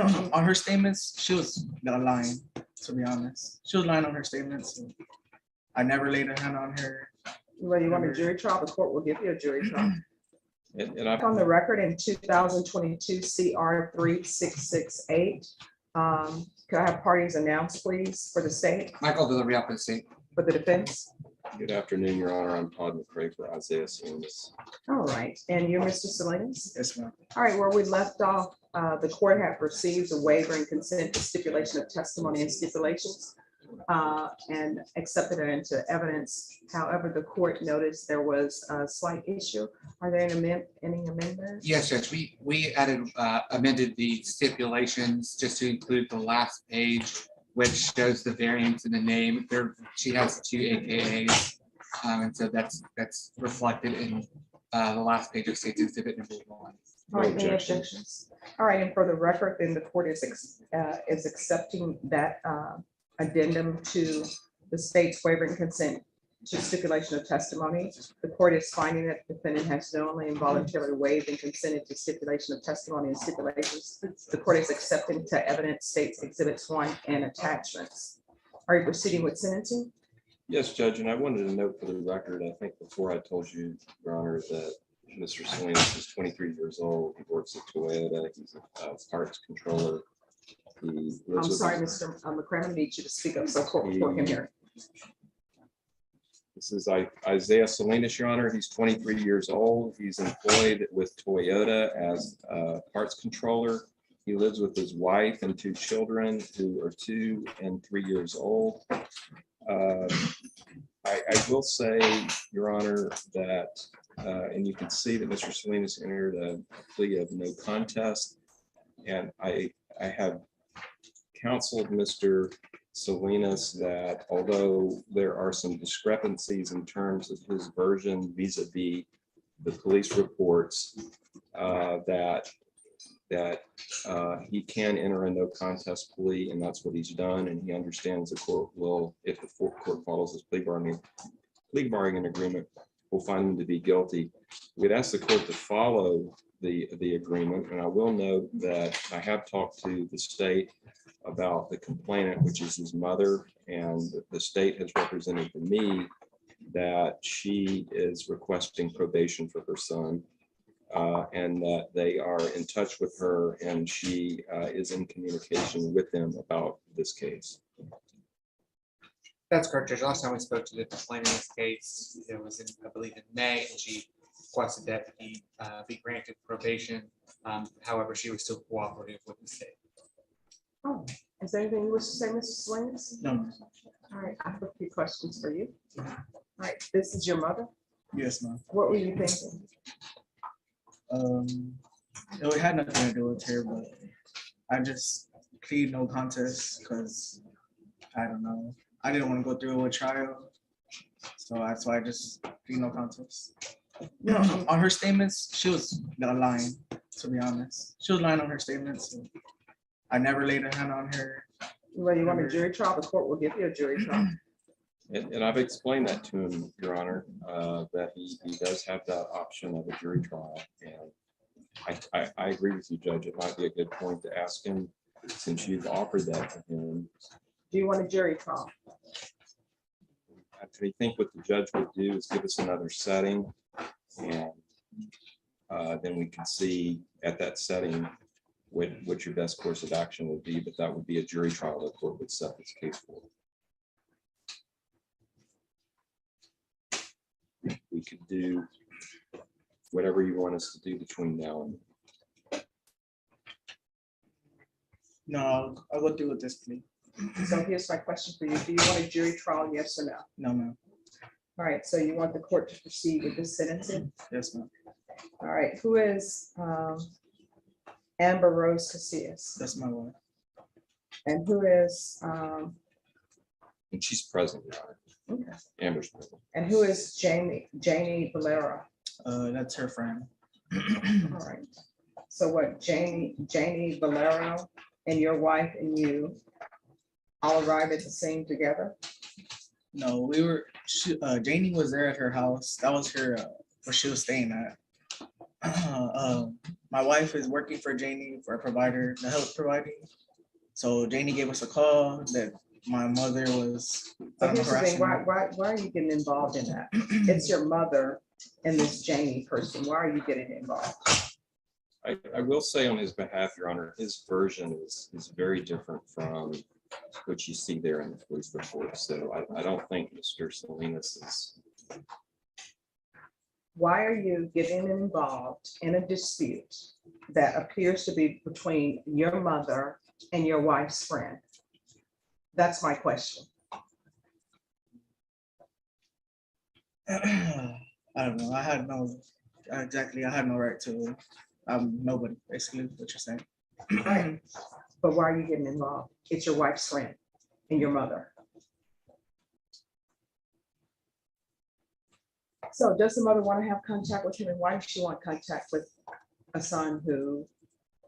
On her statements, she was lying, to be honest. She was lying on her statements. I never laid a hand on her. Well, you want a jury trial, the court will give you a jury trial. And I, On the record in 2022 CR 3668. Could I have parties announced, please, for the state, Michael Villarreal for the state. for the defense? good afternoon, Your Honor. I'm Todd McCray for Isaiah Salinas. All right, and you're Mr. Salinas? Yes, ma'am. All right, where we left off, the court had received a waiver and consent to stipulation of testimony and stipulations and accepted it into evidence. However, the court noticed there was a slight issue. Are there any amendments? Yes, Judge, we added, amended the stipulations just to include the last page, which shows the variance in the name. There, she has 2 AKAs. And so that's reflected in the last page of State's Exhibit number 1. All right, any objection. objections? All right, and for the record, then the court is accepting that addendum to the state's waiver and consent to stipulation of testimony. The court is finding that the defendant has knowingly and voluntarily waived and consented to stipulation of testimony and stipulations. The court is accepting to evidence State's Exhibits 1 and attachments. Are you proceeding with sentencing? Yes, Judge, and I wanted to note for the record, I think before I told you, Your Honor, that Mr. Salinas is 23 years old. He works at Toyota. He's a parts controller. He lives I'm with sorry, his- Mr. McCrammon, I need you to speak up so court can hear. This is Isaiah Salinas, Your Honor. He's 23 years old. He's employed with Toyota as a parts controller. He lives with his wife and 2 children who are 2 and 3 years old. I will say, Your Honor, that, and you can see that Mr. Salinas entered a plea of no contest. And I have counseled Mr. Salinas that although there are some discrepancies in terms of his version vis-a-vis the police reports, that he can enter a no contest plea, and that's what he's done. And he understands the court will, if the court follows his plea bargaining agreement, will find him to be guilty. We'd ask the court to follow the agreement. And I will note that I have talked to the state about the complainant, which is his mother, and the state has represented to me that she is requesting probation for her son, and that they are in touch with her, and she is in communication with them about this case. That's correct, Judge. Last time we spoke to the complainant in this case, it was in, I believe, in May, and she requested that he be granted probation. However, she was still cooperative with the state. Oh, is there anything you wish to say, Mr. Salinas? No. All right, I have a few questions for you. All right, this is your mother. Yes, ma'am. What were you thinking? It had nothing to do with her, but I just plead no contest because I don't know. I didn't want to go through a trial, so that's why I just plead no contest. No, On her statements, she was lying, to be honest. She was lying on her statements. I never laid a hand on her. well, you want a jury trial, the court will give you a jury trial. And I've explained that to him, Your Honor, that he does have that option of a jury trial. And I agree with you, Judge. It might be a good point to ask him, since you've offered that to him. Do you want a jury trial? I think what the judge would do is give us another setting, and then we can see at that setting what your best course of action would be, but that would be a jury trial the court would set this case for. We could do whatever you want us to do between now and. No, I'll go through with this plea. So here's my question for you. Do you want a jury trial, yes or no? No, ma'am. All right, so you want the court to proceed with this sentencing? Yes, ma'am. All right, who is Amber Rose Casillas? That's my wife. And who is, And she's present, Your Honor. okay. Amber's present. And who is Janie Valera? That's her friend. All right. So what, Janie Valero and your wife and you all arrived at the scene together? No, we were. Janie was there at her house. That was her where she was staying at. My wife is working for Janie for a provider, the health provider. So Janie gave us a call that my mother was, So I don't know, here's the thing, harassing why, her. why are you getting involved in that? It's your mother and this Jamie person. Why are you getting involved? I will say on his behalf, Your Honor, his version is very different from what you see there in the police report. So I don't think Mr. Salinas is, Why are you getting involved in a dispute that appears to be between your mother and your wife's friend? That's my question. I don't know. I had no right to. Nobody, basically, what you're saying. Right. But why are you getting involved? It's your wife's friend and your mother. So does the mother want to have contact with him, and why does she want contact with a son who,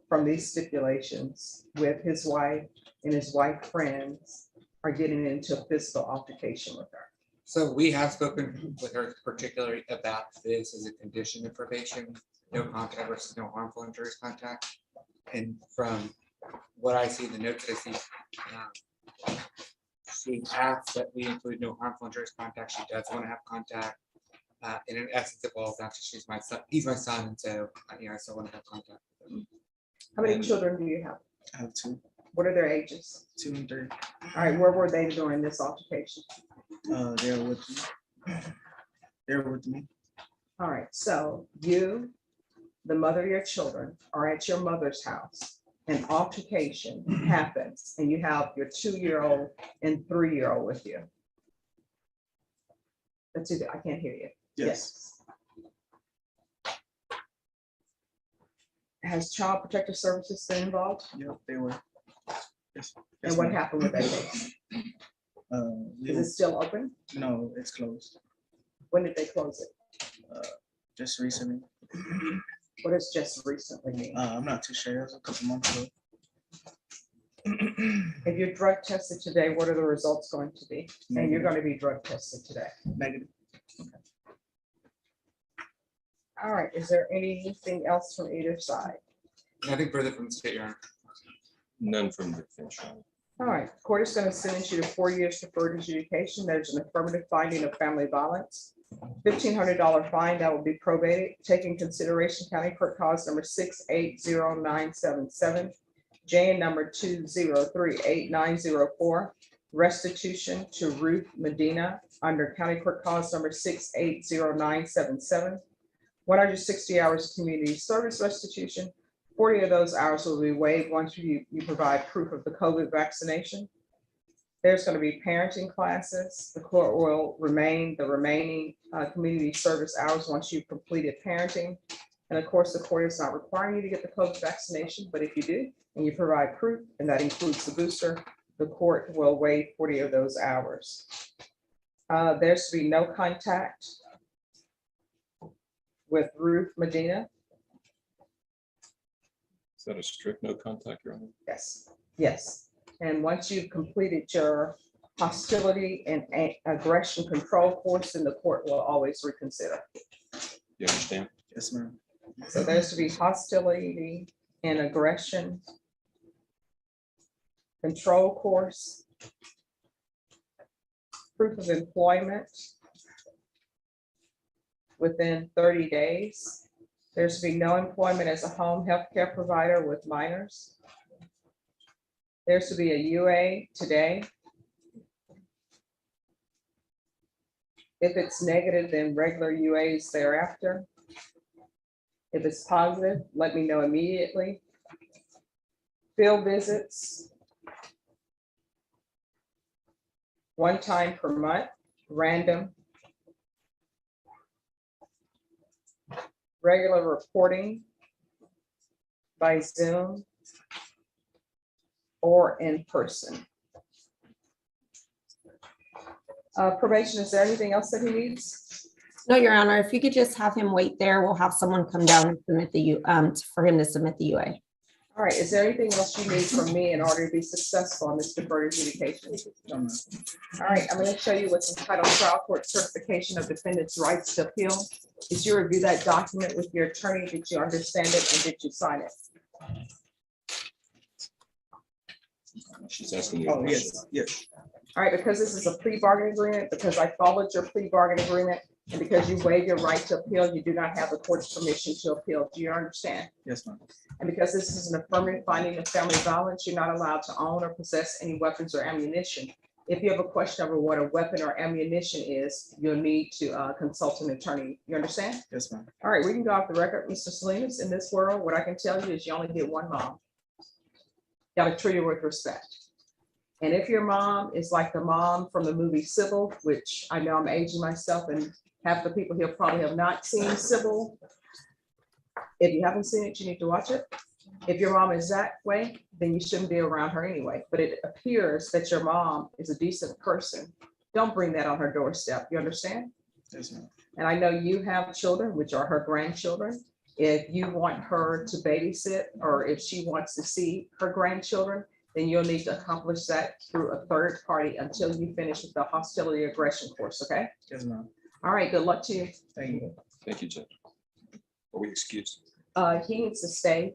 from these stipulations with his wife and his wife friends, are getting into a physical altercation with her? So we have spoken with her particularly about this as a condition of probation, no contact versus no harmful injurious contact. And from what I see, the notes that I see, she asks that we include no harmful injurious contact. She does want to have contact. And in essence, it boils down to she's my son, he's my son, and so I still want to have contact with him. How many children do you have? I have two, What are their ages? 2 and 3. All right, where were they during this altercation? They're with me. They're with me. All right, so you, the mother of your children, are at your mother's house. An altercation happens and you have your 2-year-old and 3-year-old with you. That's it. I can't hear you. Yes. Has Child Protective Services been involved? Yep, they were. Yes. And what happened with that case? Is it still open? No, it's closed. When did they close it? Just recently. What does just recently mean? I'm not too sure. It was a couple months ago. If you're drug tested today, what are the results going to be? And you're going to be drug tested today. Negative. All right, is there anything else from either side? Nothing further from the state, Your Honor. none from the defense. Your Honor. All right, court is going to sentence you to 4 years deferred adjudication. There's an affirmative finding of family violence. $1,500 fine that will be probated. Taking consideration county court cause number 6800977, J number 2038904. Restitution to Ruth Medina under county court cause number 6800977. 160 hours of community service restitution. 40 of those hours will be waived once you provide proof of the COVID vaccination. There's going to be parenting classes. The court will remain the remaining community service hours once you've completed parenting. And of course, the court is not requiring you to get the COVID vaccination, but if you do, and you provide proof, and that includes the booster, the court will waive 40 of those hours. There's to be no contact with Ruth Medina. Is that a strict no contact, Your Honor? Yes, yes. And once you've completed your hostility and aggression control course, then the court will always reconsider. You understand? Yes, ma'am. So there's to be hostility and aggression control course, proof of employment within 30 days. There's to be no employment as a home health care provider with minors. There's to be a UA today. If it's negative, then regular UAs thereafter. If it's positive, let me know immediately. Field visits. 1 time per month, random. Regular reporting by Zoom or in person. Probation, is there anything else that he needs? No, Your Honor, if you could just have him wait there, we'll have someone come down and submit the for him to submit the UA. All right, is there anything else you need from me in order to be successful on this deferred adjudication? No, ma'am. All right, I'm going to show you what's entitled Trial Court Certification of Defendant's Rights to Appeal. Did you review that document with your attorney? Did you understand it and did you sign it? She's asking you. a Oh, question. yes. All right, because this is a plea bargain agreement, because I followed your plea bargain agreement, and because you waive your right to appeal, you do not have the court's permission to appeal. Do you understand? Yes, ma'am. And because this is an affirmative finding of family violence, you're not allowed to own or possess any weapons or ammunition. If you have a question over what a weapon or ammunition is, you'll need to consult an attorney. You understand? Yes, ma'am. All right, we can go off the record, Mr. Salinas. In this world, what I can tell you is you only get one mom. Got to treat her with respect. And if your mom is like the mom from the movie Sybil, which I know I'm aging myself and half the people here probably have not seen Sybil. If you haven't seen it, you need to watch it. If your mom is that way, then you shouldn't be around her anyway. But it appears that your mom is a decent person. Don't bring that on her doorstep. You understand? Yes, ma'am. And I know you have children, which are her grandchildren. If you want her to babysit, or if she wants to see her grandchildren, then you'll need to accomplish that through a third party until you finish with the hostility aggression course, okay? Yes, ma'am. All right, good luck to you. Thank you. Thank you, Judge. Are we excused? He needs to stay